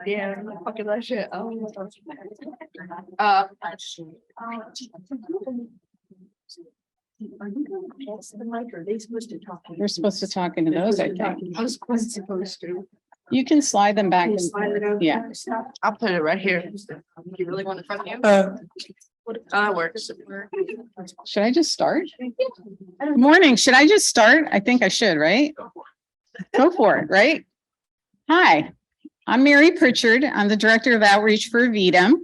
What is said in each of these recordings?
Yeah, fucking that shit. The mic, or are they supposed to talk? We're supposed to talk into those, I think. I was supposed to. You can slide them back. Yeah. I'll put it right here. You really want it from you? That works. Should I just start? Good morning. Should I just start? I think I should, right? Go for it, right? Hi, I'm Mary Pritchard. I'm the Director of Outreach for Aevidum,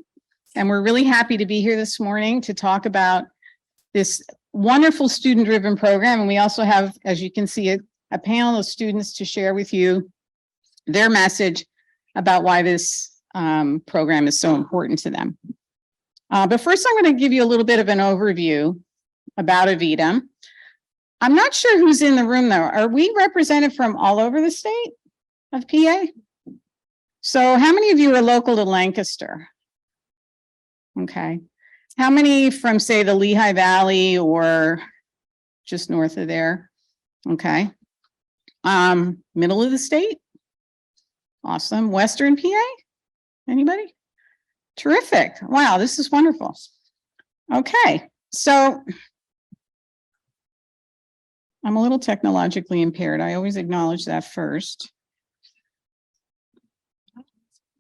and we're really happy to be here this morning to talk about this wonderful student-driven program. And we also have, as you can see, a panel of students to share with you their message about why this program is so important to them. But first, I'm going to give you a little bit of an overview about Aevidum. I'm not sure who's in the room, though. Are we represented from all over the state of PA? So how many of you are local to Lancaster? Okay. How many from, say, the Lehigh Valley or just north of there? Okay. Middle of the state? Awesome. Western PA? Anybody? Terrific. Wow, this is wonderful. Okay, so I'm a little technologically impaired. I always acknowledge that first.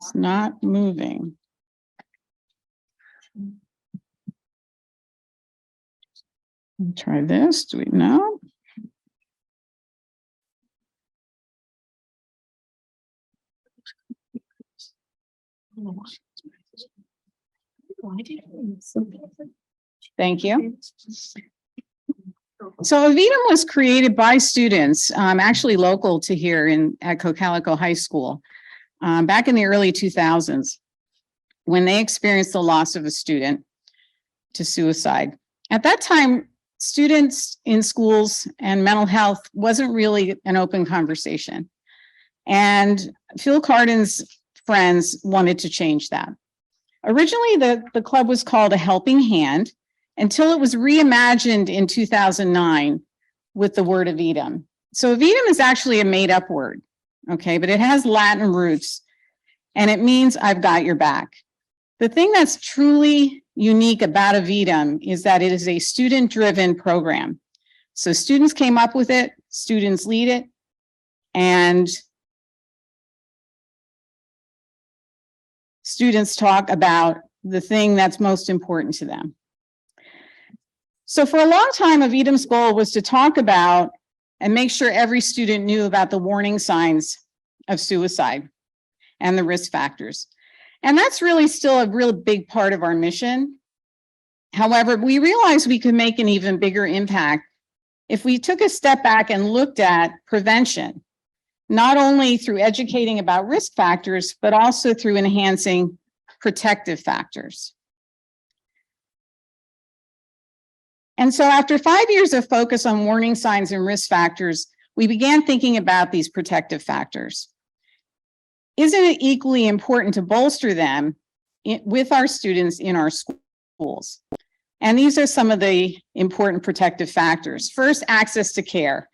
It's not moving. Try this. Do we know? Thank you. So Aevidum was created by students, actually local to here at Cocalico High School, back in the early 2000s, when they experienced the loss of a student to suicide. At that time, students in schools and mental health wasn't really an open conversation. And Phil Cardin's friends wanted to change that. Originally, the club was called A Helping Hand until it was reimagined in 2009 with the word Aevidum. So Aevidum is actually a made-up word, okay, but it has Latin roots, and it means I've got your back. The thing that's truly unique about Aevidum is that it is a student-driven program. So students came up with it, students lead it, and students talk about the thing that's most important to them. So for a long time, Aevidum's goal was to talk about and make sure every student knew about the warning signs of suicide and the risk factors. And that's really still a real big part of our mission. However, we realized we could make an even bigger impact if we took a step back and looked at prevention, not only through educating about risk factors, but also through enhancing protective factors. And so after 5 years of focus on warning signs and risk factors, we began thinking about these protective factors. Isn't it equally important to bolster them with our students in our schools? And these are some of the important protective factors. First, access to care.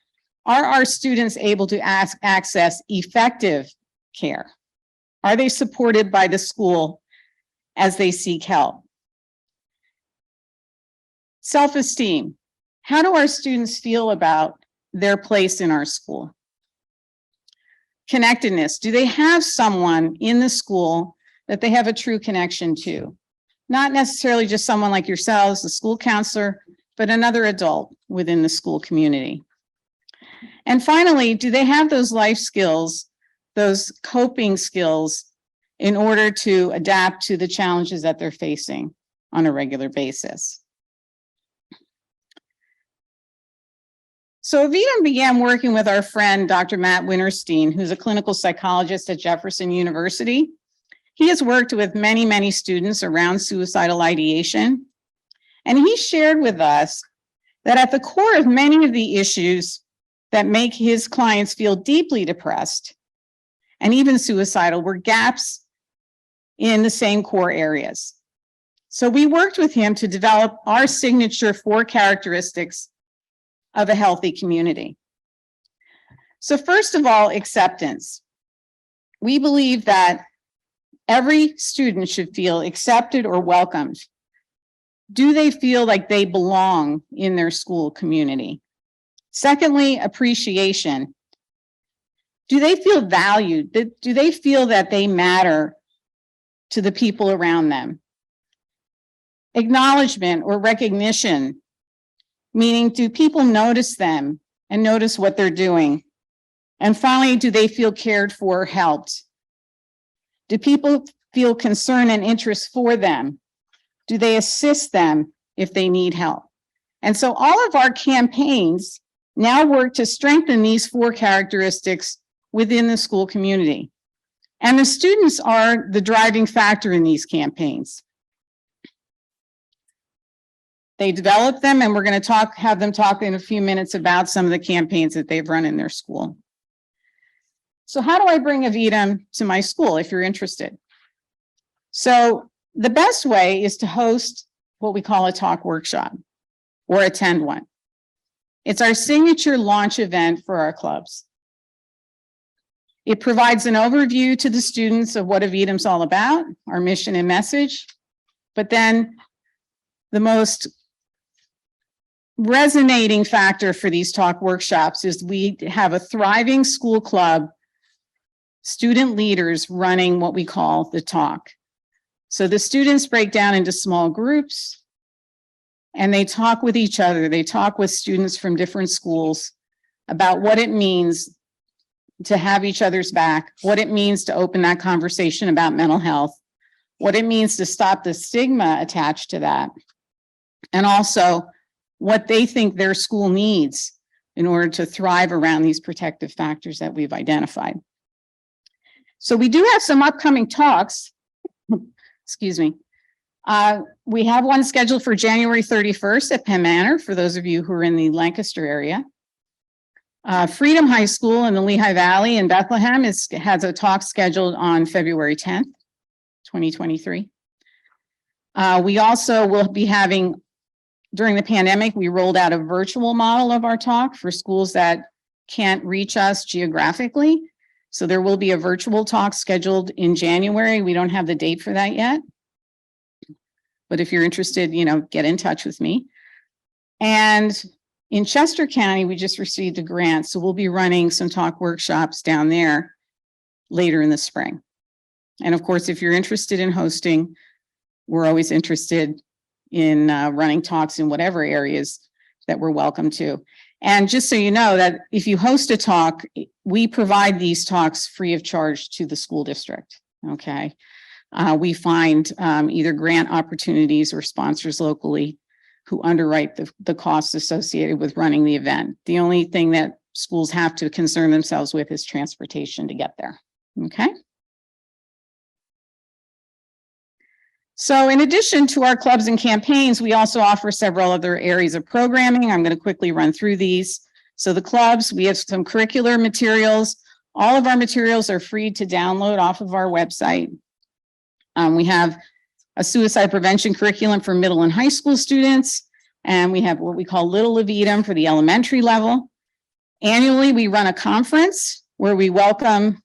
Are our students able to access effective care? Are they supported by the school as they seek help? Self-esteem. How do our students feel about their place in our school? Connectedness. Do they have someone in the school that they have a true connection to? Not necessarily just someone like yourselves, the school counselor, but another adult within the school community. And finally, do they have those life skills, those coping skills in order to adapt to the challenges that they're facing on a regular basis? So Aevidum began working with our friend, Dr. Matt Winterstein, who's a clinical psychologist at Jefferson University. He has worked with many, many students around suicidal ideation. And he shared with us that at the core of many of the issues that make his clients feel deeply depressed and even suicidal were gaps in the same core areas. So we worked with him to develop our signature 4 characteristics of a healthy community. So first of all, acceptance. We believe that every student should feel accepted or welcomed. Do they feel like they belong in their school community? Secondly, appreciation. Do they feel valued? Do they feel that they matter to the people around them? Acknowledgement or recognition, meaning do people notice them and notice what they're doing? And finally, do they feel cared for or helped? Do people feel concern and interest for them? Do they assist them if they need help? And so all of our campaigns now work to strengthen these 4 characteristics within the school community. And the students are the driving factor in these campaigns. They develop them, and we're going to have them talk in a few minutes about some of the campaigns that they've run in their school. So how do I bring Aevidum to my school if you're interested? So the best way is to host what we call a talk workshop or attend one. It's our signature launch event for our clubs. It provides an overview to the students of what Aevidum's all about, our mission and message, but then the most resonating factor for these talk workshops is we have a thriving school club, student leaders running what we call the talk. So the students break down into small groups and they talk with each other. They talk with students from different schools about what it means to have each other's back, what it means to open that conversation about mental health, what it means to stop the stigma attached to that, and also what they think their school needs in order to thrive around these protective factors that we've identified. So we do have some upcoming talks. Excuse me. We have one scheduled for January 31st at Penn Manor, for those of you who are in the Lancaster area. Freedom High School in the Lehigh Valley in Bethlehem has a talk scheduled on February 10th, 2023. We also will be having, during the pandemic, we rolled out a virtual model of our talk for schools that can't reach us geographically. So there will be a virtual talk scheduled in January. We don't have the date for that yet. But if you're interested, get in touch with me. And in Chester County, we just received a grant. So we'll be running some talk workshops down there later in the spring. And of course, if you're interested in hosting, we're always interested in running talks in whatever areas that we're welcome to. And just so you know that if you host a talk, we provide these talks free of charge to the school district, okay? We find either grant opportunities or sponsors locally who underwrite the costs associated with running the event. The only thing that schools have to concern themselves with is transportation to get there, okay? So in addition to our clubs and campaigns, we also offer several other areas of programming. I'm going to quickly run through these. So the clubs, we have some curricular materials. All of our materials are free to download off of our website. We have a suicide prevention curriculum for middle and high school students. And we have what we call Little Aevidum for the elementary level. Annually, we run a conference where we welcome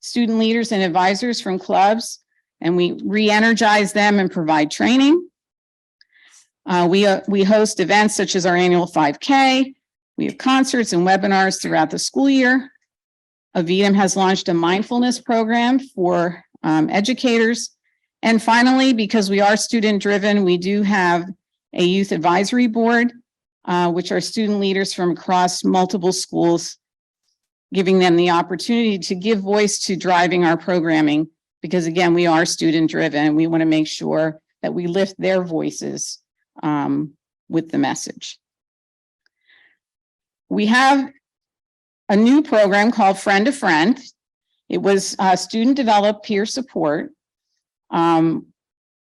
student leaders and advisors from clubs, and we re-energize them and provide training. We host events such as our annual 5K. We have concerts and webinars throughout the school year. Aevidum has launched a mindfulness program for educators. And finally, because we are student-driven, we do have a youth advisory board, which are student leaders from across multiple schools, giving them the opportunity to give voice to driving our programming. Because again, we are student-driven. We want to make sure that we lift their voices with the message. We have a new program called Friend to Friend. It was student-developed peer support.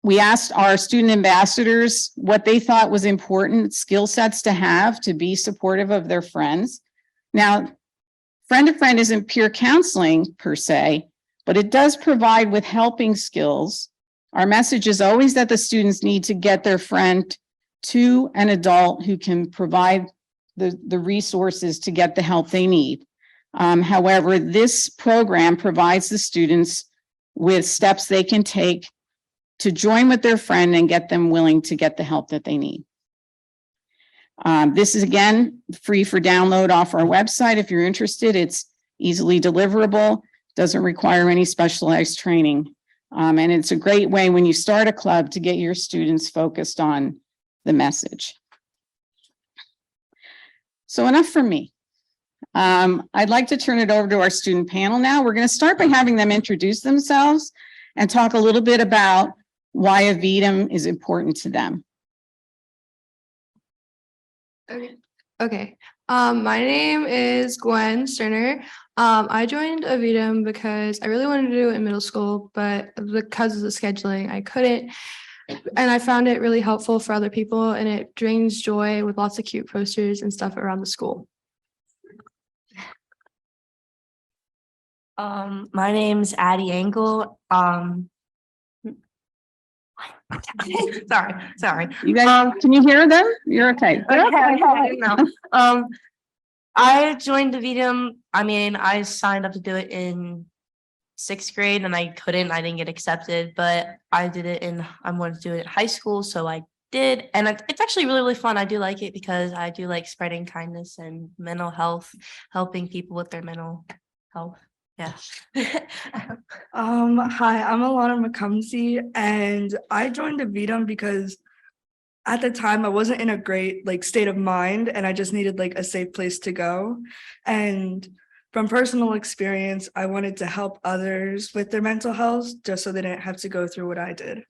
We asked our student ambassadors what they thought was important skill sets to have to be supportive of their friends. Now, Friend to Friend isn't peer counseling per se, but it does provide with helping skills. Our message is always that the students need to get their friend to an adult who can provide the resources to get the help they need. However, this program provides the students with steps they can take to join with their friend and get them willing to get the help that they need. This is, again, free for download off our website. If you're interested, it's easily deliverable, doesn't require any specialized training. And it's a great way when you start a club to get your students focused on the message. So enough from me. I'd like to turn it over to our student panel now. We're going to start by having them introduce themselves and talk a little bit about why Aevidum is important to them. Okay. My name is Gwen Sterner. I joined Aevidum because I really wanted to do it in middle school, but because of the scheduling, I couldn't. And I found it really helpful for other people, and it brings joy with lots of cute posters and stuff around the school. My name's Addie Engel. Sorry. You guys, can you hear them? You're okay. No. I joined the Aevidum. I signed up to do it in 6th grade and I didn't get accepted, but I did it I wanted to do it in high school, so I did. And it's actually really, really fun. I do like it because I do like spreading kindness and mental health, helping people with their mental health. Yeah. Hi, I'm Alana McCumsey, and I joined Aevidum because at the time I wasn't in a great state of mind, and I just needed a safe place to go. And from personal experience, I wanted to help others with their mental health just so they didn't have to go through what I did.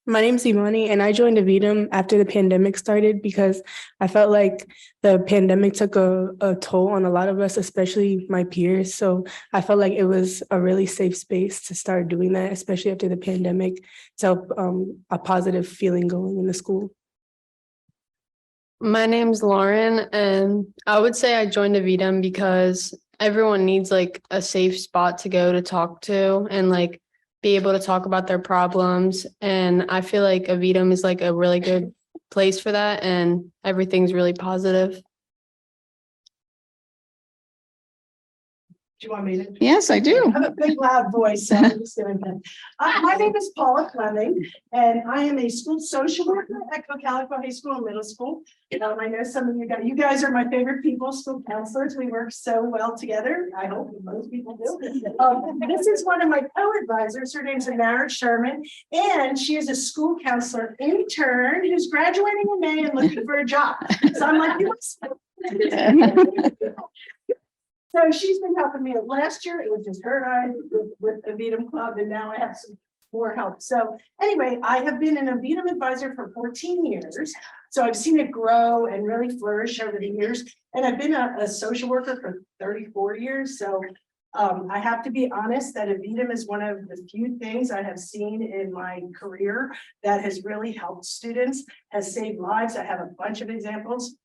My name's Imani, and I joined Aevidum after the pandemic started because I felt like the pandemic took a toll on a lot of us, especially my peers. So I felt like it was a really safe space to start doing that, especially after the pandemic, to help a positive feeling going in the school. My name's Lauren, and I would say I joined Aevidum because everyone needs a safe spot to go to talk to and be able to talk about their problems. And I feel like Aevidum is a really good place for that, and everything's really positive. Do you want me to? Yes, I do. I have a big loud voice, so I'm just doing that. My name is Paula Fleming, and I am a school social worker at Calico High School and Middle School. I know some of you guys are my favorite people, school counselors. We work so well together. I hope most people do. This is one of my co-advisors. Her name's Anara Sherman, and she is a school counselor intern who's graduating in May and looking for a job. So I'm like, you must. So she's been helping me. Last year, it was just her and I with Aevidum Club, and now I have some more help. So anyway, I have been an Aevidum advisor for 14 years. So I've seen it grow and really flourish over the years. And I've been a social worker for 34 years. So I have to be honest that Aevidum is one of the few things I have seen in my career that has really helped students, has saved lives. I have a bunch of examples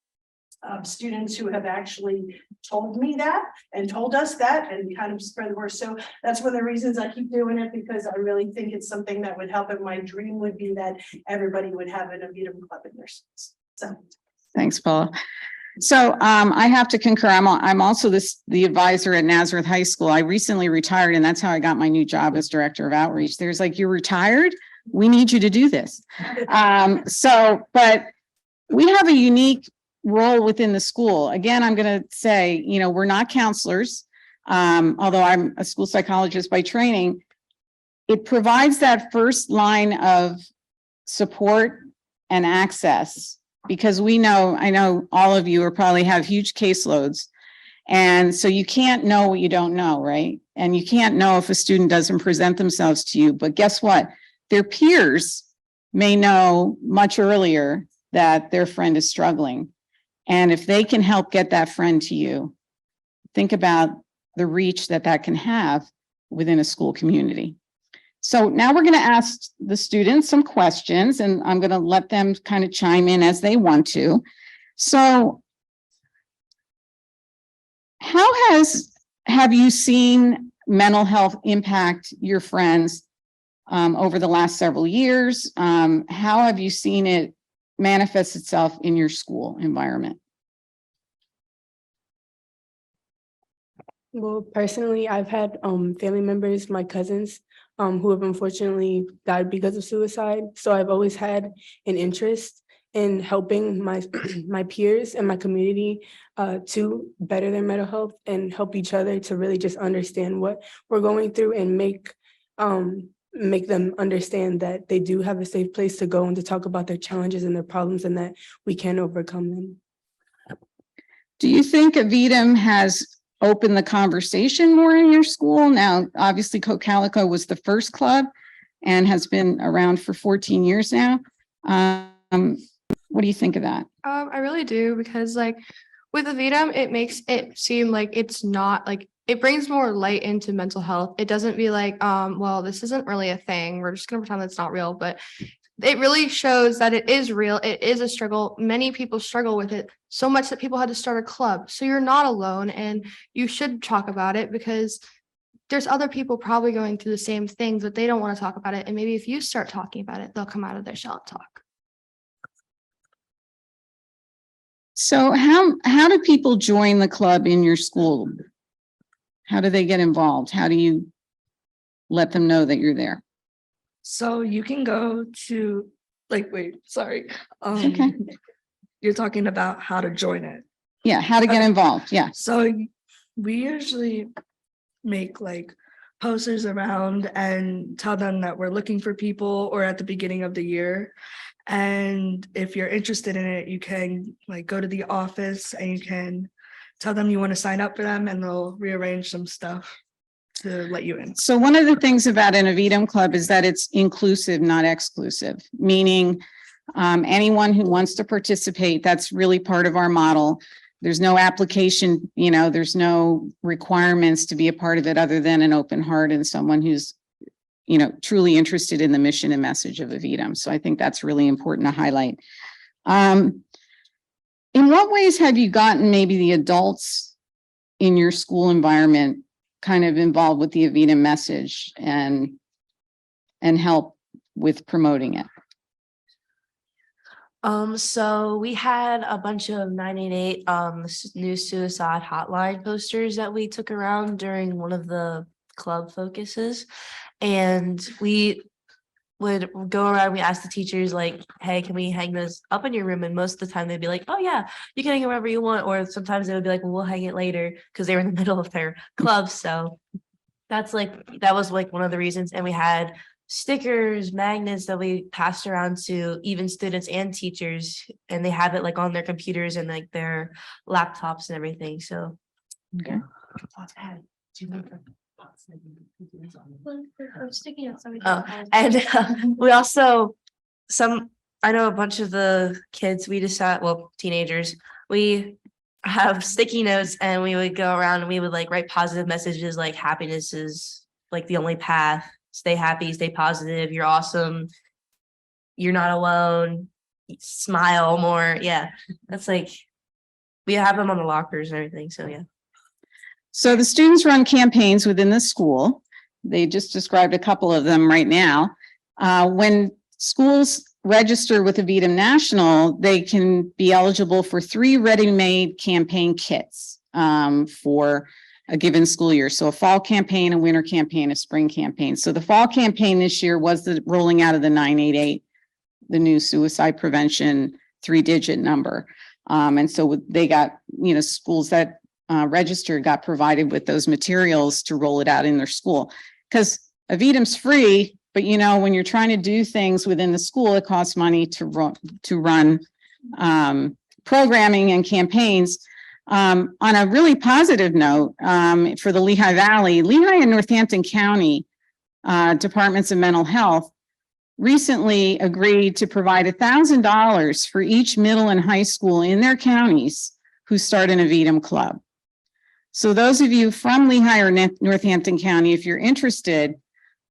of students who have actually told me that and told us that and kind of spread the word. So that's one of the reasons I keep doing it, because I really think it's something that would help. And my dream would be that everybody would have an Aevidum club in their schools. So Thanks, Paula. So I have to concur. I'm also the advisor at Nazareth High School. I recently retired, and that's how I got my new job as director of outreach. There's you're retired, we need you to do this. But we have a unique role within the school. Again, I'm going to say, we're not counselors, although I'm a school psychologist by training. It provides that first line of support and access, because I know all of you probably have huge caseloads. And so you can't know what you don't know, right? And you can't know if a student doesn't present themselves to you, but guess what? Their peers may know much earlier that their friend is struggling. And if they can help get that friend to you, think about the reach that can have within a school community. So now we're going to ask the students some questions, and I'm going to let them kind of chime in as they want to. So how have you seen mental health impact your friends over the last several years? How have you seen it manifests itself in your school environment? Well, personally, I've had family members, my cousins, who have unfortunately died because of suicide. So I've always had an interest in helping my my peers and my community to better their mental health and help each other to really just understand what we're going through and make them understand that they do have a safe place to go and to talk about their challenges and their problems and that we can overcome them. Do you think Aevidum has opened the conversation more in your school? Now, obviously, Cocalico was the first club and has been around for 14 years now. What do you think of that? I really do, because like with Aevidum, it makes it seem like it's not like, it brings more light into mental health. It doesn't be like, well, this isn't really a thing. We're just gonna pretend it's not real, but it really shows that it is real. It is a struggle. Many people struggle with it so much that people had to start a club. So you're not alone, and you should talk about it, because there's other people probably going through the same things, but they don't want to talk about it. And maybe if you start talking about it, they'll come out of their shell and talk. So how do people join the club in your school? How do they get involved? How do you let them know that you're there? So you can go to, like, wait, sorry. Okay. You're talking about how to join it. Yeah, how to get involved. Yeah. So we usually make like posters around and tell them that we're looking for people, or at the beginning of the year. And if you're interested in it, you can like go to the office and you can tell them you want to sign up for them, and they'll rearrange some stuff to let you in. So one of the things about an Aevidum club is that it's inclusive, not exclusive, meaning anyone who wants to participate, that's really part of our model. There's no application, there's no requirements to be a part of it other than an open heart and someone who's, truly interested in the mission and message of Aevidum. So I think that's really important to highlight. In what ways have you gotten maybe the adults in your school environment kind of involved with the Aevidum message and help with promoting it? So we had a bunch of 988 new suicide hotline posters that we took around during one of the club focuses, and we would go around. We asked the teachers like, hey, can we hang this up in your room? And most of the time they'd be like, oh yeah, you can hang it wherever you want. Or sometimes they would be like, well, we'll hang it later, because they were in the middle of their club. So that was like one of the reasons. And we had stickers, magnets that we passed around to even students and teachers, and they have it like on their computers and like their laptops and everything. So Okay. And we also, I know a bunch of the kids, we decided, well, teenagers, we have sticky notes, and we would go around and we would like write positive messages like happiness is like the only path. Stay happy, stay positive, you're awesome, you're not alone, smile more. Yeah, that's like, we have them on the lockers and everything. So yeah. So the students run campaigns within the school. They just described a couple of them right now. When schools register with Aevidum National, they can be eligible for 3 ready-made campaign kits for a given school year. So a fall campaign, a winter campaign, a spring campaign. So the fall campaign this year was the rolling out of the 988, the new suicide prevention 3-digit number. And so they got, schools that registered got provided with those materials to roll it out in their school. Because Aevidum's free, but when you're trying to do things within the school, it costs money to run programming and campaigns. On a really positive note, for the Lehigh Valley, Lehigh and Northampton County Departments of Mental Health recently agreed to provide $1,000 for each middle and high school in their counties who start an Aevidum club. So those of you from Lehigh or Northampton County, if you're interested,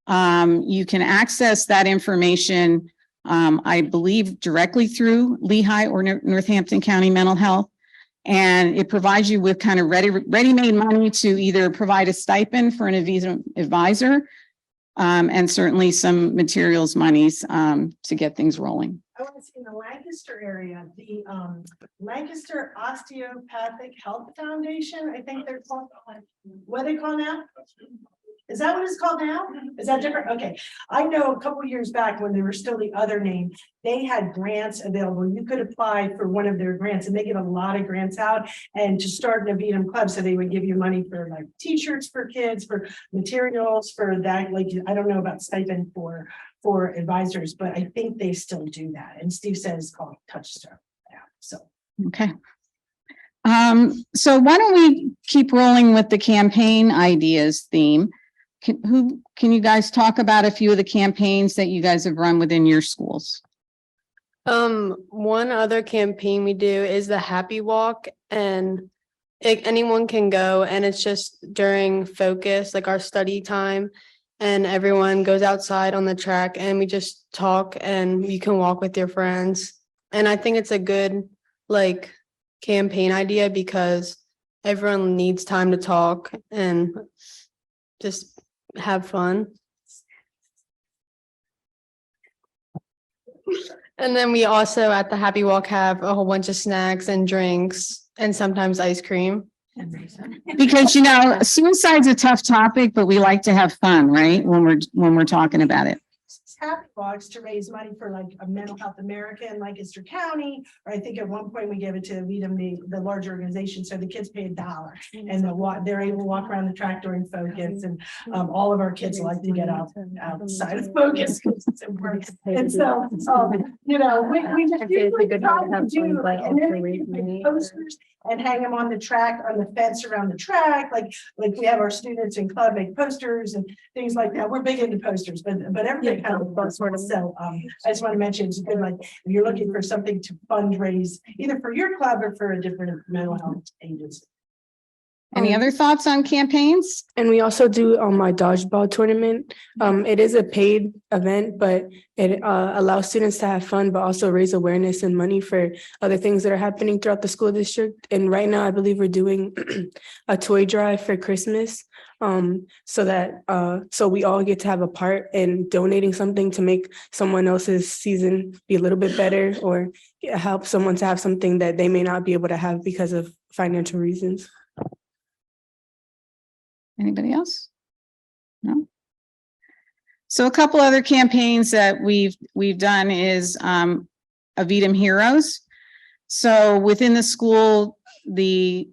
you can access that information, I believe, directly through Lehigh or Northampton County Mental Health. And it provides you with kind of ready-made money to either provide a stipend for an Aevidum advisor and certainly some materials monies to get things rolling. I want to see in the Lancaster area, the Lancaster Osteopathic Health Foundation, I think they're called. What are they called now? Is that what it's called now? Is that different? Okay. I know a couple of years back when they were still the other name, they had grants available. You could apply for one of their grants and they give a lot of grants out and to start an Aevidum club. So they would give you money for like t-shirts for kids, for materials, for that. Like, I don't know about stipend for advisors, but I think they still do that. And Steve says it's called Touchstone. Yeah, so. Okay. So why don't we keep rolling with the campaign ideas theme? Can you guys talk about a few of the campaigns that you guys have run within your schools? One other campaign we do is the Happy Walk, and anyone can go, and it's just during focus, like our study time, and everyone goes outside on the track and we just talk and you can walk with your friends. And I think it's a good like campaign idea because everyone needs time to talk and just have fun. And then we also at the Happy Walk have a whole bunch of snacks and drinks and sometimes ice cream. Because, you know, suicide's a tough topic, but we like to have fun, right? When we're talking about it. Happy Walks to raise money for like a Mental Health America in Lancaster County, or I think at one point we gave it to Aevidum, the large organization, so the kids pay $1 and they're able to walk around the track during focus, and all of our kids like to get outside of focus. And so, you know, we just usually try to do like, and then we make posters and hang them on the track, on the fence around the track, like we have our students in club make posters and things like that. We're big into posters, but everything kind of sort of. So I just want to mention it's good, like if you're looking for something to fundraise either for your club or for a different mental health agency. Any other thoughts on campaigns? And we also do my dodgeball tournament. It is a paid event, but it allows students to have fun, but also raise awareness and money for other things that are happening throughout the school district. And right now, I believe we're doing a toy drive for Christmas, so that so we all get to have a part in donating something to make someone else's season be a little bit better, or help someone to have something that they may not be able to have because of financial reasons. Anybody else? No. So a couple other campaigns that we've done is Aevidum Heroes. So within the school, the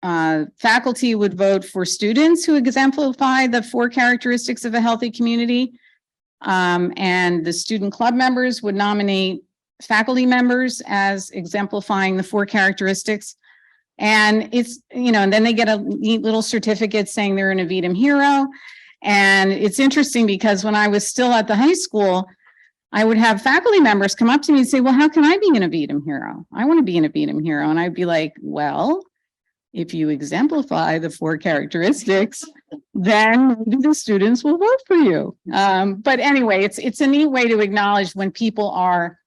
faculty would vote for students who exemplify the 4 characteristics of a healthy community. And the student club members would nominate faculty members as exemplifying the 4 characteristics. And it's, you know, and then they get a neat little certificate saying they're an Aevidum hero. And it's interesting because when I was still at the high school, I would have faculty members come up to me and say, well, how can I be an Aevidum hero? I want to be an Aevidum hero. And I'd be like, well, if you exemplify the 4 characteristics, then maybe the students will vote for you. But anyway, it's a neat way to acknowledge when people are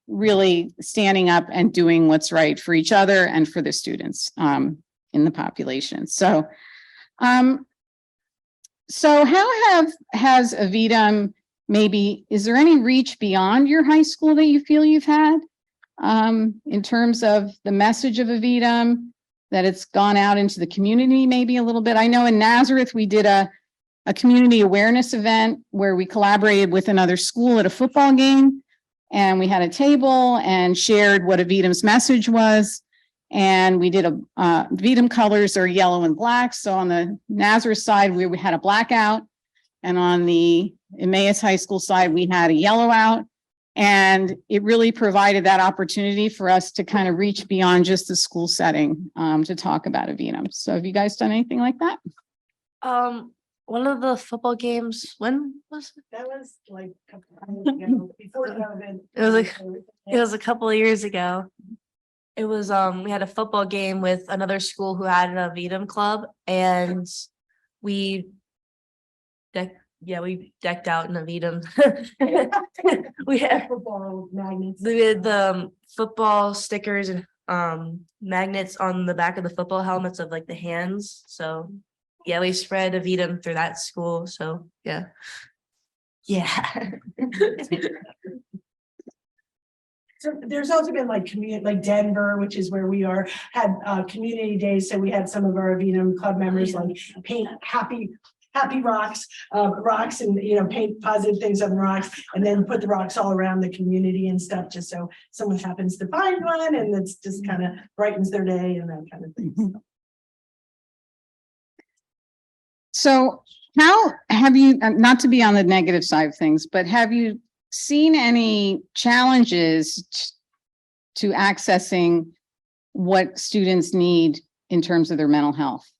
really standing up and doing what's right for each other and for the students in the population. So, so how has Aevidum maybe, is there any reach beyond your high school that you feel you've had in terms of the message of Aevidum, that it's gone out into the community maybe a little bit? I know in Nazareth, we did a community awareness event where we collaborated with another school at a football game. And we had a table and shared what Aevidum's message was. And we did Aevidum colors are yellow and black. So on the Nazareth side, we had a blackout. And on the Emmaus High School side, we had a yellow out. And it really provided that opportunity for us to kind of reach beyond just the school setting to talk about Aevidum. So have you guys done anything like that? One of the football games, when was it? That was like a couple of years ago, before COVID. It was a couple of years ago. It was we had a football game with another school who had an Aevidum club, and we decked out in Aevidum. we had football magnets. We had the football stickers and magnets on the back of the football helmets of like the hands. So yeah, we spread Aevidum through that school. So yeah. Yeah. So there's also been like community, like Denver, which is where we are, had community days. So we had some of our Aevidum club members like paint happy rocks, and paint positive things on rocks, and then put the rocks all around the community and stuff, just so someone happens to find one, and it's just kind of brightens their day and that kind of thing. So how have you, not to be on the negative side of things, but have you seen any challenges to accessing what students need in terms of their mental health?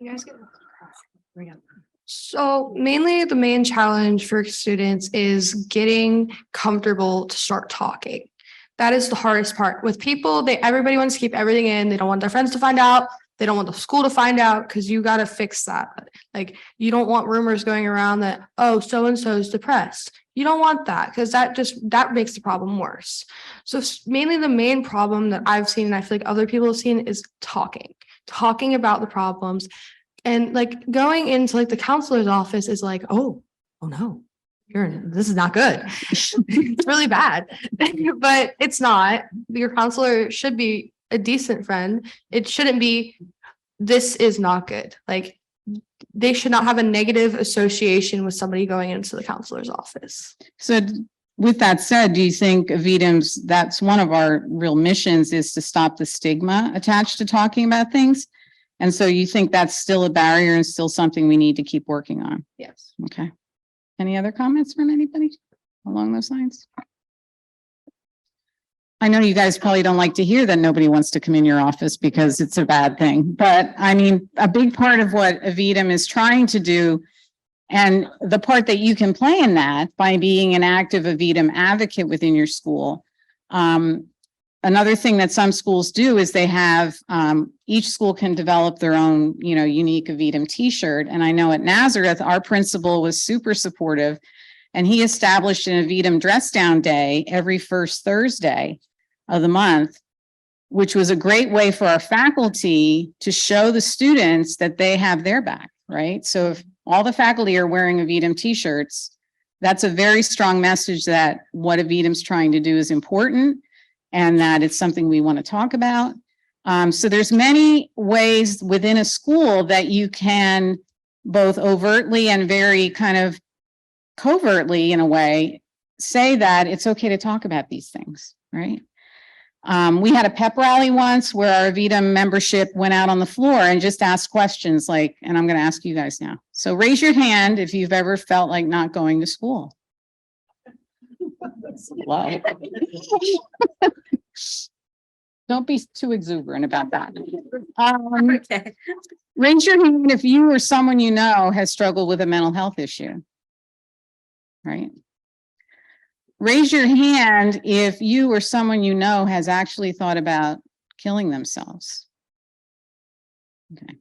You guys get. So mainly the main challenge for students is getting comfortable to start talking. That is the hardest part. With people, everybody wants to keep everything in. They don't want their friends to find out. They don't want the school to find out, because you got to fix that. Like, you don't want rumors going around that, oh, so-and-so is depressed. You don't want that, because that makes the problem worse. So mainly the main problem that I've seen, and I feel like other people have seen, is talking about the problems. And like going into like the counselor's office is like, oh no, this is not good. It's really bad. But it's not. Your counselor should be a decent friend. It shouldn't be, this is not good. Like, they should not have a negative association with somebody going into the counselor's office. So with that said, do you think Aevidum's, that's one of our real missions, is to stop the stigma attached to talking about things? And so you think that's still a barrier and still something we need to keep working on? Yes. Okay. Any other comments from anybody along those lines? I know you guys probably don't like to hear that nobody wants to come in your office because it's a bad thing, but I mean, a big part of what Aevidum is trying to do, and the part that you can play in that by being an active Aevidum advocate within your school. Another thing that some schools do is they have, each school can develop their own, unique Aevidum t-shirt. And I know at Nazareth, our principal was super supportive, and he established an Aevidum dress down day every first Thursday of the month, which was a great way for our faculty to show the students that they have their back, right? So if all the faculty are wearing Aevidum t-shirts, that's a very strong message that what Aevidum's trying to do is important, and that it's something we want to talk about. So there's many ways within a school that you can both overtly and very kind of covertly, in a way, say that it's okay to talk about these things, right? We had a pep rally once where our Aevidum membership went out on the floor and just asked questions like, and I'm going to ask you guys now. So raise your hand if you've ever felt like not going to school. Wow. Don't be too exuberant about that. Okay. Raise your hand if you or someone you know has struggled with a mental health issue. Right? Raise your hand if you or someone you know has actually thought about killing themselves. Okay.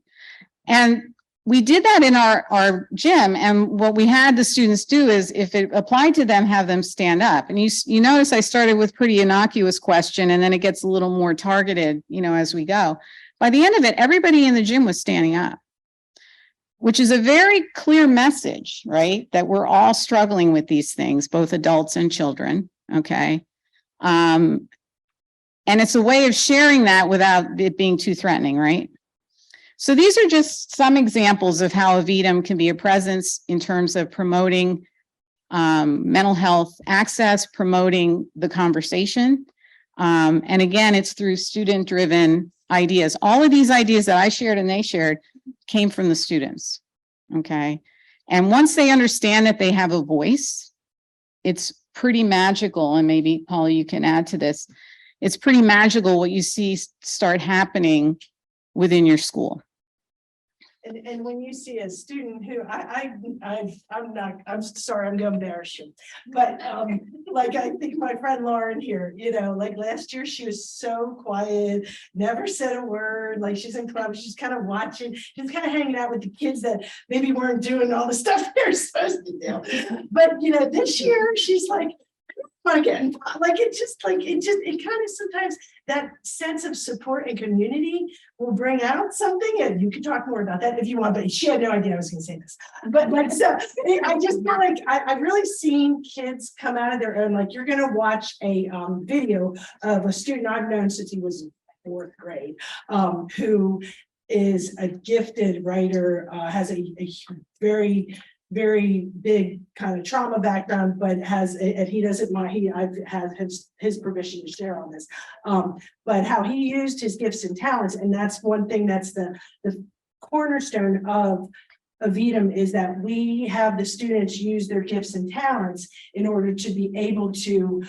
And we did that in our gym, and what we had the students do is, if it applied to them, have them stand up. And you notice I started with pretty innocuous question, and then it gets a little more targeted, as we go. By the end of it, everybody in the gym was standing up, which is a very clear message, right? That we're all struggling with these things, both adults and children, okay? And it's a way of sharing that without it being too threatening, right? So these are just some examples of how Aevidum can be a presence in terms of promoting mental health access, promoting the conversation. And again, it's through student-driven ideas. All of these ideas that I shared and they shared came from the students, okay? And once they understand that they have a voice, it's pretty magical. And maybe, Paula, you can add to this. It's pretty magical what you see start happening within your school. And when you see a student who I'm sorry, I'm going to embarrass you, but like I think my friend Lauren here, like last year she was so quiet, never said a word. Like, she's in clubs, she's kind of watching, she's kind of hanging out with the kids that maybe weren't doing all the stuff they're supposed to do. But this year she's like, again, like it kind of sometimes that sense of support and community will bring out something, and you can talk more about that if you want, but she had no idea I was going to say this. But like, so I just feel like I've really seen kids come out of their own. Like, you're going to watch a video of a student I've known since he was 4th grade, who is a gifted writer, has a very big kind of trauma background, but and he doesn't mind, I've had his permission to share on this, but how he used his gifts and talents. And that's one thing that's the cornerstone of Aevidum, is that we have the students use their gifts and talents in order to be able to,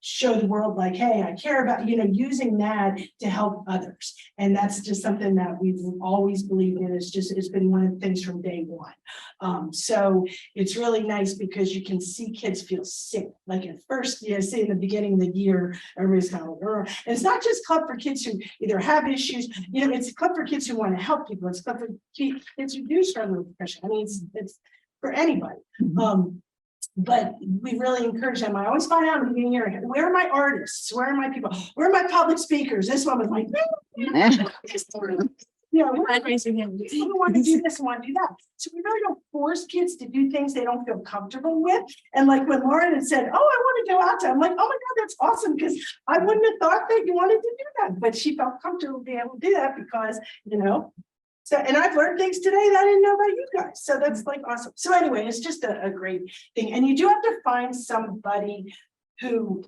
show the world like, hey, I care about, using that to help others. And that's just something that we've always believed in. It's been one of the things from day one. So it's really nice because you can see kids feel sick. Like at first, say in the beginning of the year, everybody's kind of like, and it's not just club for kids who either have issues, it's a club for kids who want to help people. It's a club for kids who do struggle with depression. I mean, it's for anybody. But we really encourage them. I always find out in the beginning here, where are my artists? Where are my people? Where are my public speakers? This one was like, raising him. You want to do this and want to do that. So we really don't force kids to do things they don't feel comfortable with. And like when Lauren had said, oh, I want to go out to, I'm like, oh my God, that's awesome. Because I wouldn't have thought that you wanted to do that. But she felt comfortable being able to do that because, So, and I've learned things today that I didn't know about you guys. So that's like awesome. So anyway, it's just a great thing. And you do have to find somebody to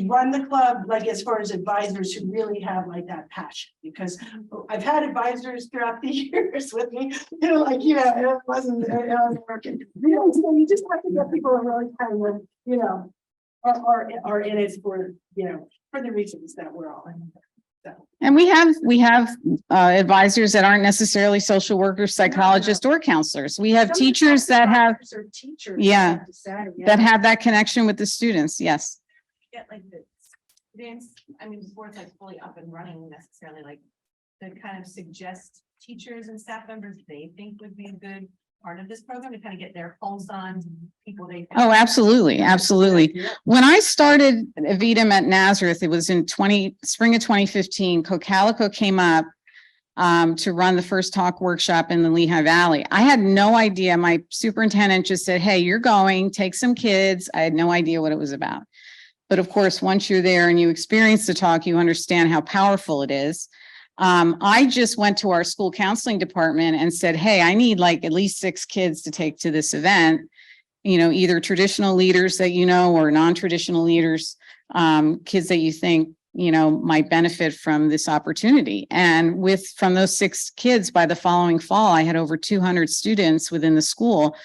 run the club, like as far as advisors who really have like that passion, because I've had advisors throughout the years with me, it wasn't working. So you just have to get people who really kind of, are in it for the reasons that we're all in. And we have advisors that aren't necessarily social workers, psychologists, or counselors. We have teachers that have, that have that connection with the students. Yes. Get like the students, before it's like fully up and running necessarily, like to kind of suggest teachers and staff members they think would be a good part of this program to kind of get their pulse on people they. Oh, absolutely. Absolutely. When I started Aevidum at Nazareth, it was in spring of 2015, Cocalico came up to run the first talk workshop in the Lehigh Valley. I had no idea. My superintendent just said, hey, you're going, take some kids. I had no idea what it was about. But of course, once you're there and you experience the talk, you understand how powerful it is. I just went to our school counseling department and said, hey, I need like at least 6 kids to take to this event, either traditional leaders that or non-traditional leaders, kids that you think, might benefit from this opportunity. And from those 6 kids, by the following fall, I had over 200 students within the school,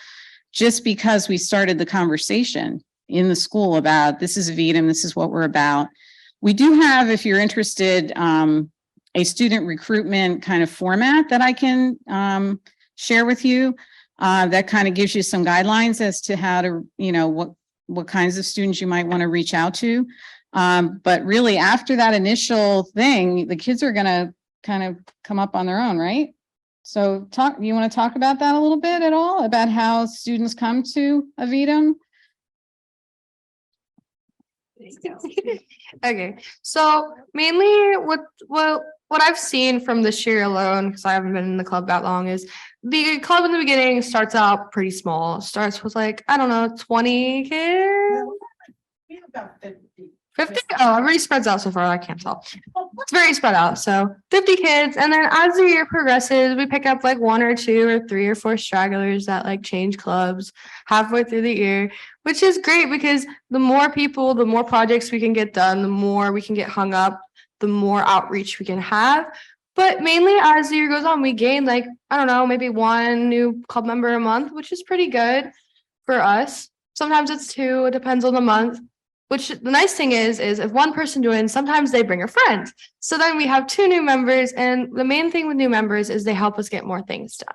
just because we started the conversation in the school about this is Aevidum, this is what we're about. We do have, if you're interested, a student recruitment kind of format that I can share with you that kind of gives you some guidelines as to how to, what kinds of students you might want to reach out to. But really after that initial thing, the kids are going to kind of come up on their own, right? So you want to talk about that a little bit at all, about how students come to Aevidum? Okay, so mainly what I've seen from this year alone, because I haven't been in the club that long, is the club in the beginning starts out pretty small. Starts with 20 kids. We have about 50. 50? Oh, it really spreads out so far. I can't tell. It's very spread out. So 50 kids. And then as the year progresses, we pick up 1 or 2 or 3 or 4 stragglers that change clubs halfway through the year, which is great because the more people, the more projects we can get done, the more we can get hung up, the more outreach we can have. But mainly as the year goes on, we gain maybe 1 new club member a month, which is pretty good for us. Sometimes it's 2, it depends on the month. Which the nice thing is if one person joins, sometimes they bring a friend. So then we have 2 new members. And the main thing with new members is they help us get more things done.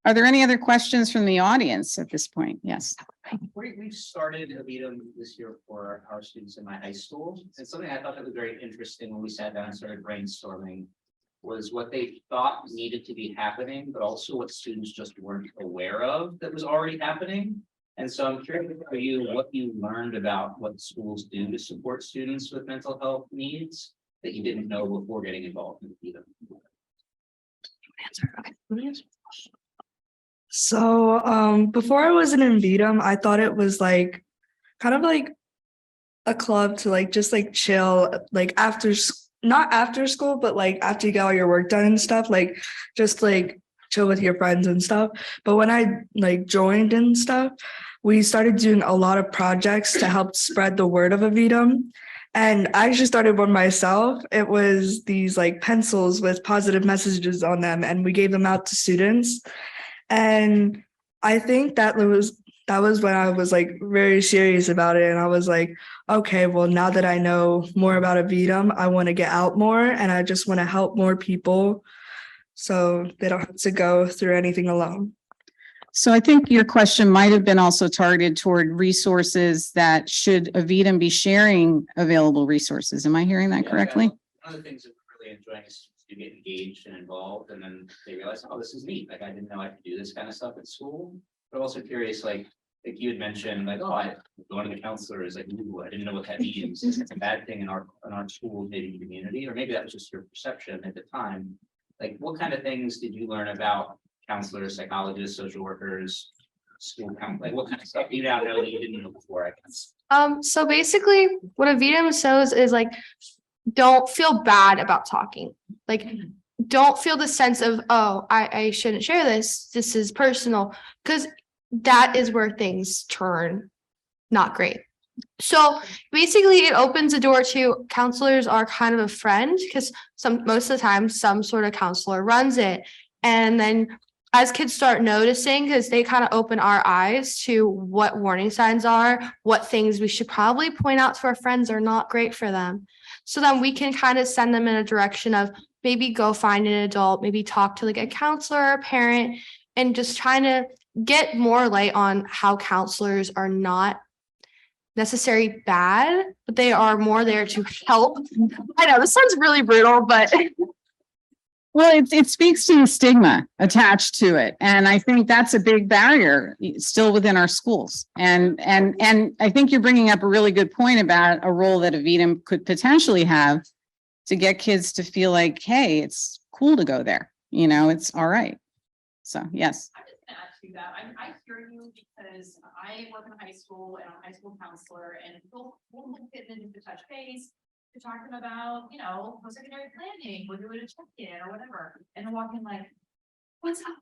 Are there any other questions from the audience at this point? Yes. We started Aevidum this year for our students in my high school. And something I thought that was very interesting when we sat down and started brainstorming was what they thought needed to be happening, but also what students just weren't aware of that was already happening. And so I'm curious for you, what you learned about what schools do to support students with mental health needs that you didn't know before getting involved in Aevidum. So before I was in Aevidum, I thought it was like kind of like a club to like just like chill, like not after school, but like after you get all your work done and stuff, like just like chill with your friends and stuff. But when I like joined and stuff, we started doing a lot of projects to help spread the word of Aevidum. And I actually started one myself. It was these like pencils with positive messages on them, and we gave them out to students. And I think that was when I was like very serious about it. And I was like, okay, well, now that I know more about Aevidum, I want to get out more, and I just want to help more people so they don't have to go through anything alone. So I think your question might have been also targeted toward resources that should Aevidum be sharing available resources. Am I hearing that correctly? One of the things that we're really enjoying is to get engaged and involved, and then they realize, oh, this is neat. Like, I didn't know I could do this kind of stuff at school. But I'm also curious, like you had mentioned, like, oh, I going to the counselor is like, ooh, I didn't know what that means. It's a bad thing in our school, maybe community, or maybe that was just your perception at the time. Like, what kind of things did you learn about counselors, psychologists, social workers, school counselors? Like, what kind of stuff do you now know that you didn't know before, I guess? So basically what Aevidum shows is like, don't feel bad about talking. Like, don't feel the sense of, oh, I shouldn't share this. This is personal, because that is where things turn not great. So basically it opens the door to counselors are kind of a friend, because most of the time some sort of counselor runs it. And then as kids start noticing, because they kind of open our eyes to what warning signs are, what things we should probably point out to our friends are not great for them. So then we can kind of send them in a direction of maybe go find an adult, maybe talk to like a counselor or a parent, and just trying to get more light on how counselors are not necessarily bad, but they are more there to help. I know this sounds really brutal, but Well, it speaks to the stigma attached to it. And I think that's a big barrier still within our schools. And I think you're bringing up a really good point about a role that Aevidum could potentially have to get kids to feel like, hey, it's cool to go there. You know, it's all right. So, yes. I'm just gonna add to that. I hear you because I work in high school and I'm a high school counselor, and we'll get into the touch base. We're talking about, you know, post-secondary planning, we're doing a check-in or whatever, and I'm walking like, what's up?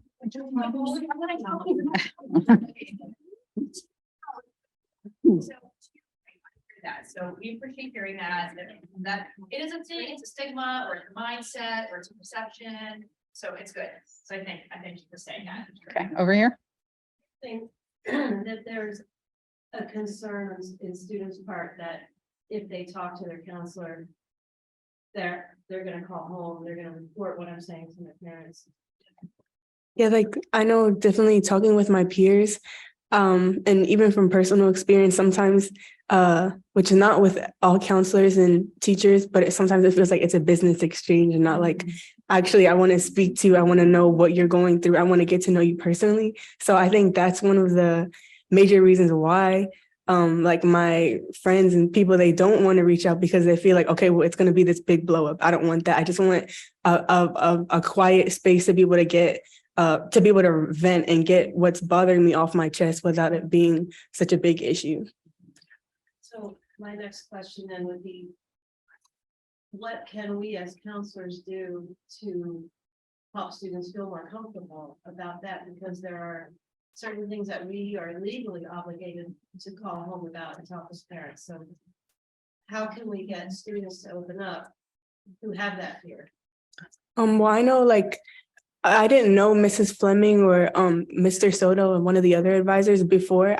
So we appreciate hearing that it is a thing, it's a stigma or it's a mindset or it's a perception. So it's good. So I thank you for saying that. Okay, over here. Think that there's a concern in students' part that if they talk to their counselor, they're gonna call home, they're gonna report what I'm saying to their parents. Yeah, like I know definitely talking with my peers, and even from personal experience, sometimes, which is not with all counselors and teachers, but sometimes it feels like it's a business exchange and not like, actually, I want to speak to you, I want to know what you're going through, I want to get to know you personally. So I think that's one of the major reasons why like my friends and people, they don't want to reach out because they feel like, okay, well, it's going to be this big blow up. I don't want that. I just want a quiet space to be able to get to be able to vent and get what's bothering me off my chest without it being such a big issue. So my next question then would be, what can we as counselors do to help students feel more comfortable about that? Because there are certain things that we are legally obligated to call home about and talk as parents. So how can we get students to open up who have that fear? Well, I know like I didn't know Mrs. Fleming or Mr. Soto and one of the other advisors before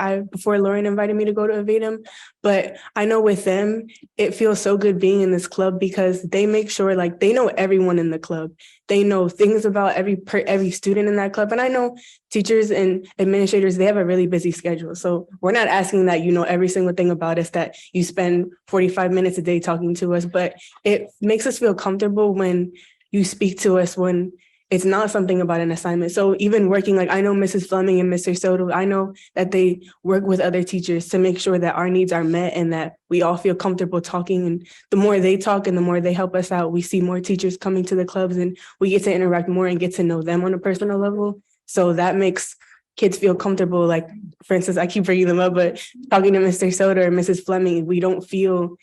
Lauren invited me to go to Aevidum, but I know with them, it feels so good being in this club because they make sure like they know everyone in the club. They know things about every student in that club. And I know teachers and administrators, they have a really busy schedule. So we're not asking that you know every single thing about us, that you spend 45 minutes a day talking to us, but it makes us feel comfortable when you speak to us when it's not something about an assignment. So even working, like I know Mrs. Fleming and Mr. Soto, I know that they work with other teachers to make sure that our needs are met and that we all feel comfortable talking. And the more they talk and the more they help us out, we see more teachers coming to the clubs and we get to interact more and get to know them on a personal level. So that makes kids feel comfortable. Like, for instance, I keep bringing them up, but talking to Mr. Soto or Mrs. Fleming, we don't feel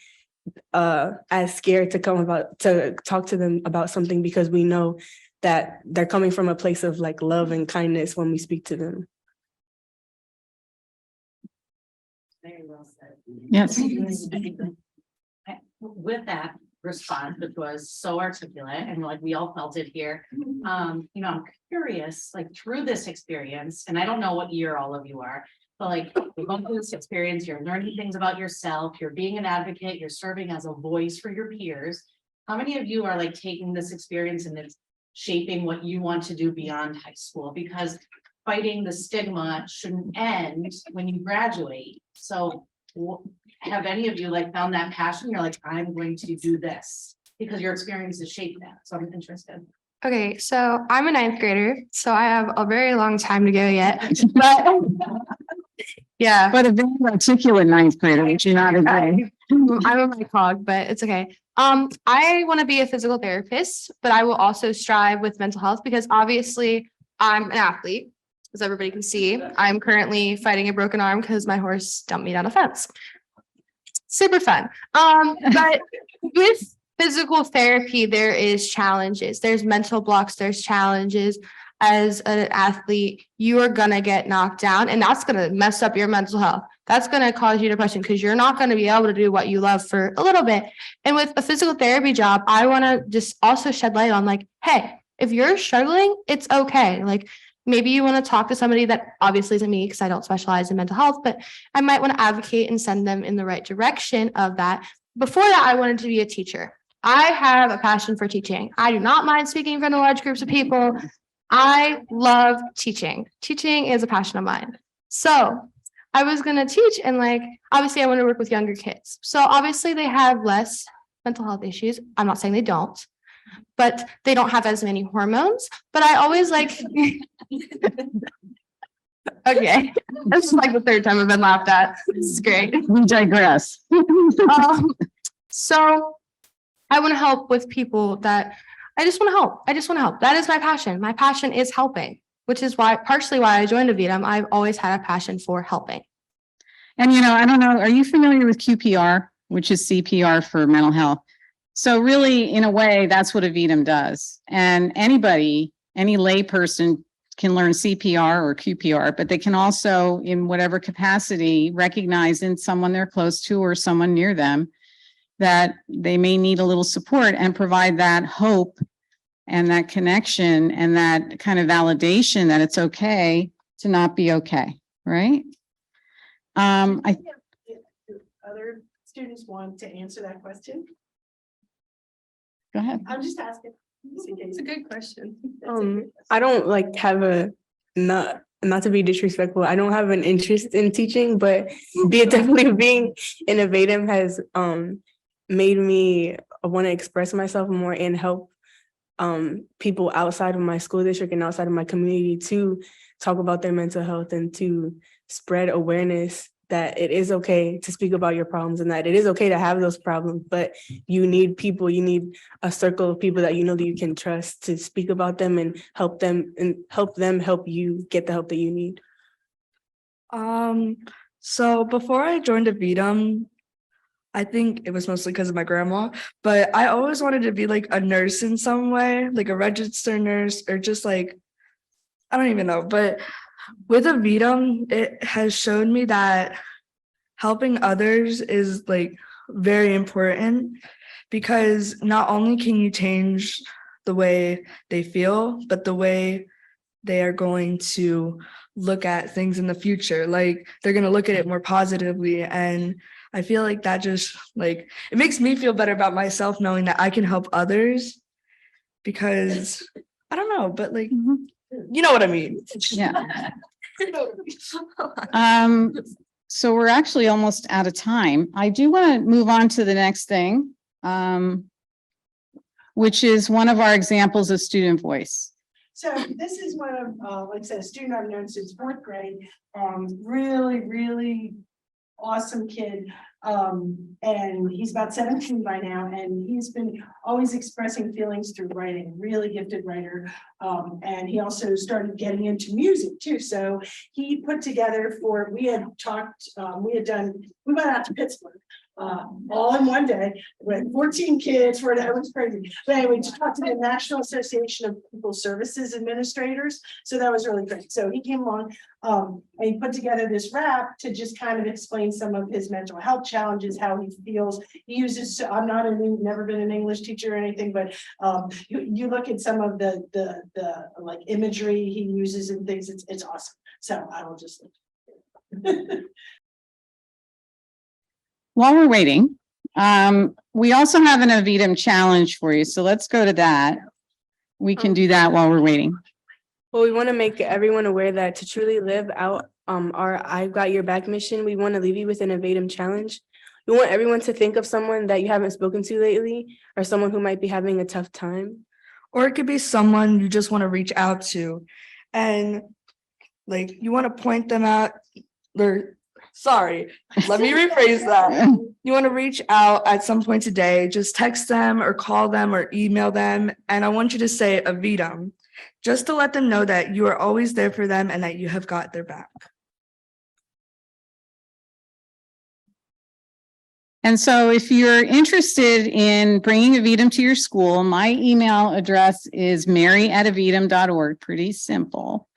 as scared to talk to them about something because we know that they're coming from a place of like love and kindness when we speak to them. Very well said. Yes. With that response, which was so articulate and like we all felt it here. I'm curious, like through this experience, and I don't know what year all of you are, but like you're going through this experience, you're learning things about yourself, you're being an advocate, you're serving as a voice for your peers. How many of you are like taking this experience and it's shaping what you want to do beyond high school? Because fighting the stigma shouldn't end when you graduate. So have any of you like found that passion? You're like, I'm going to do this because your experience has shaped that. So I'm interested. Okay, so I'm a ninth grader, so I have a very long time to go yet. But yeah, But a very articulate ninth grader, which you're not agree. I'm a cog, but it's okay. I want to be a physical therapist, but I will also strive with mental health because obviously I'm an athlete, as everybody can see. I'm currently fighting a broken arm because my horse dumped me down a fence. Super fun. But with physical therapy, there is challenges. There's mental blocks, there's challenges. As an athlete, you are gonna get knocked down, and that's gonna mess up your mental health. That's gonna cause you depression because you're not gonna be able to do what you love for a little bit. And with a physical therapy job, I wanna just also shed light on like, hey, if you're struggling, it's okay. Like maybe you want to talk to somebody that obviously isn't me because I don't specialize in mental health, but I might want to advocate and send them in the right direction of that. Before that, I wanted to be a teacher. I have a passion for teaching. I do not mind speaking in front of large groups of people. I love teaching. Teaching is a passion of mine. So I was going to teach and like, obviously I want to work with younger kids. So obviously they have less mental health issues. I'm not saying they don't, but they don't have as many hormones. But I always like, okay, this is like the third time I've been laughed at. This is great. We digress. So I want to help with people that I just want to help. I just want to help. That is my passion. My passion is helping, which is partially why I joined Aevidum. I've always had a passion for helping. And I don't know, are you familiar with QPR, which is CPR for mental health? So really, in a way, that's what Aevidum does. And anybody, any lay person can learn CPR or QPR, but they can also, in whatever capacity, recognize in someone they're close to or someone near them that they may need a little support and provide that hope and that connection and that kind of validation that it's okay to not be okay, right? Do other students want to answer that question? Go ahead. I'm just asking. It's a good question. I don't like have not to be disrespectful. I don't have an interest in teaching, but definitely being in Aevidum has made me want to express myself more and help people outside of my school district and outside of my community to talk about their mental health and to spread awareness that it is okay to speak about your problems and that it is okay to have those problems, but you need people, you need a circle of people that that you can trust to speak about them and help them help you get the help that you need. So before I joined Aevidum, I think it was mostly because of my grandma, but I always wanted to be like a nurse in some way, like a registered nurse or just like, I don't even know, but with Aevidum, it has shown me that helping others is like very important because not only can you change the way they feel, but the way they are going to look at things in the future. Like they're going to look at it more positively. And I feel like that just like, it makes me feel better about myself knowing that I can help others because I don't know, but like, you know what I mean? Yeah. So we're actually almost out of time. I do want to move on to the next thing. which is one of our examples of student voice. So this is one of, like I said, a student I've known since fourth grade. Really awesome kid. And he's about 17 by now, and he's been always expressing feelings through writing, really gifted writer. And he also started getting into music too. So he put together we went out to Pittsburgh. All in one day with 14 kids for it was crazy. But anyway, to talk to the National Association of People Services Administrators. So that was really great. So he came on and he put together this rap to just kind of explain some of his mental health challenges, how he feels. He uses, I'm never been an English teacher or anything, but you look at some of the like imagery he uses and things, it's awesome. So I will just While we're waiting, we also have an Aevidum challenge for you. So let's go to that. We can do that while we're waiting. Well, we want to make everyone aware that to truly live out our I've Got Your Back mission, we want to leave you with an Aevidum challenge. We want everyone to think of someone that you haven't spoken to lately or someone who might be having a tough time. Or it could be someone you just want to reach out to. And like you want to point them out, sorry, let me rephrase that. You want to reach out at some point today, just text them or call them or email them. And I want you to say Aevidum, just to let them know that you are always there for them and that you have got their back. And so if you're interested in bringing Aevidum to your school, my email address is mary@aevidum.org. Pretty simple.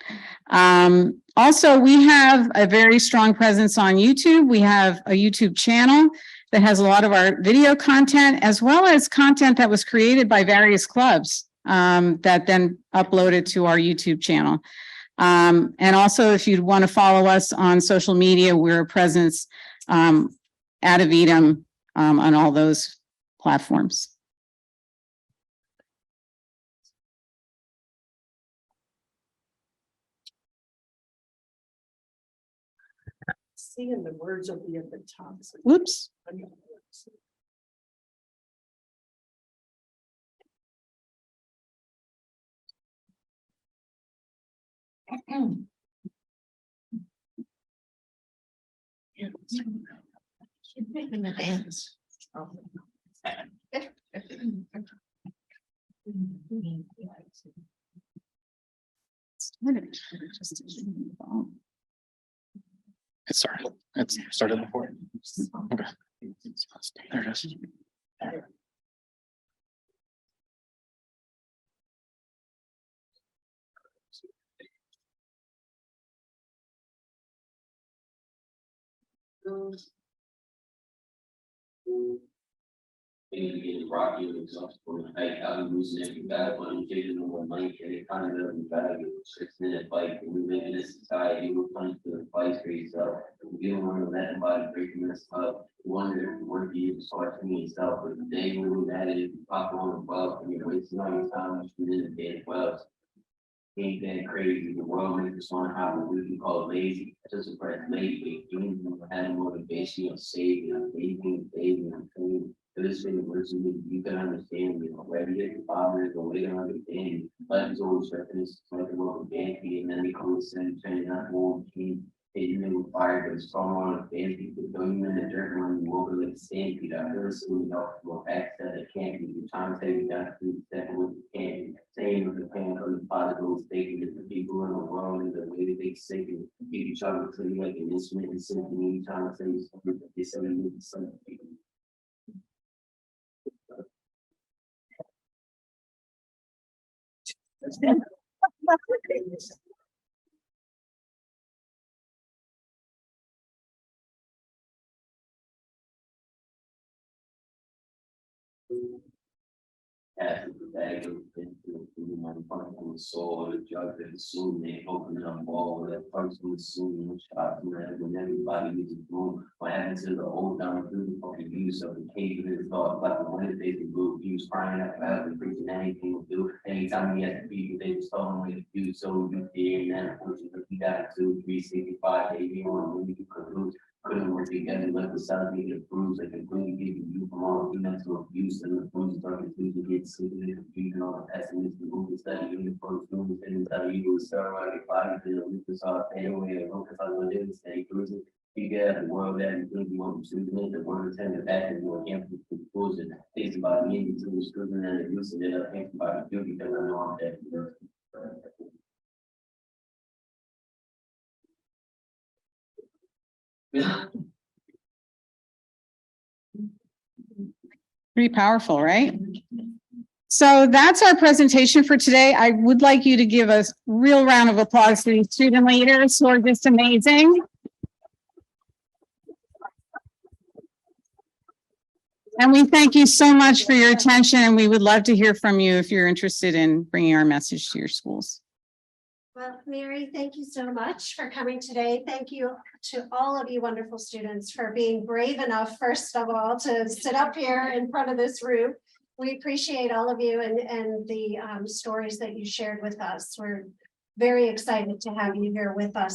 Also, we have a very strong presence on YouTube. We have a YouTube channel that has a lot of our video content, as well as content that was created by various clubs that then uploaded to our YouTube channel. And also, if you'd want to follow us on social media, we're a presence at Aevidum on all those platforms. seeing the words will be at the top. Whoops. It started. It started before. Okay. There it is. Getting rocky and exhausted. I'm losing every battle. I'm taking more money and it kind of every battle. 6-minute fight. We live in this society. We're punching to the fight for yourself. We don't want to let anybody breaking this up. We wonder if work you to start to me yourself. But the day when we had it, if you pop on the bus and you're wasting all your time, you should in the day as well. Ain't that crazy? The world makes us want to have what we can call lazy. That's just a breath lazy. You don't have motivation of saving, of saving, and clean. For this university, you can understand, whether you're the fathers or way to understand. Life is always referenced like a little banky, and then they call it turning that whole team. You may fire, but it's from on a fancy, but don't even in the dirt when you walk like a sandpit. I feel so well, back that it can't be. The time taking down to do the second with the can. Same with the pan of the pot of those taking different people in the world and the way that they say it. Give each other to you like an instrument and symphony, trying to say something that they say with something. After the bag of my part on the soul, the judge and assume they open up all that parts of the soul, shot when everybody uses room. What happens to the old down through the fucking use of the cave of his thought about the one they can go, he was crying out loud and preaching anything to do. Anytime he had to be, they just told him what to do. So you did, and then unfortunately he got 2, 3, 65, 81, when you could lose. couldn't work together, like the South Make it proves like completely giving you from all mental abuse and the proofs starting to get sleeping and confusion, all the pessimism, moving study, even for students and inside of you, start around body, the Lucas off, anyway, and focus on what it is, stay cruising. You get the world that you think you want to student, the world attend the back and more campus conclusion, things about me, to the student and the use of it, I think about you because I know I'm that. Yeah. Pretty powerful, right? So that's our presentation for today. I would like you to give a real round of applause to these student leaders who are just amazing. And we thank you so much for your attention, and we would love to hear from you if you're interested in bringing our message to your schools. Well, Mary, thank you so much for coming today. Thank you to all of you wonderful students for being brave enough, first of all, to sit up here in front of this room. We appreciate all of you and the stories that you shared with us. We're very excited to have you here with us.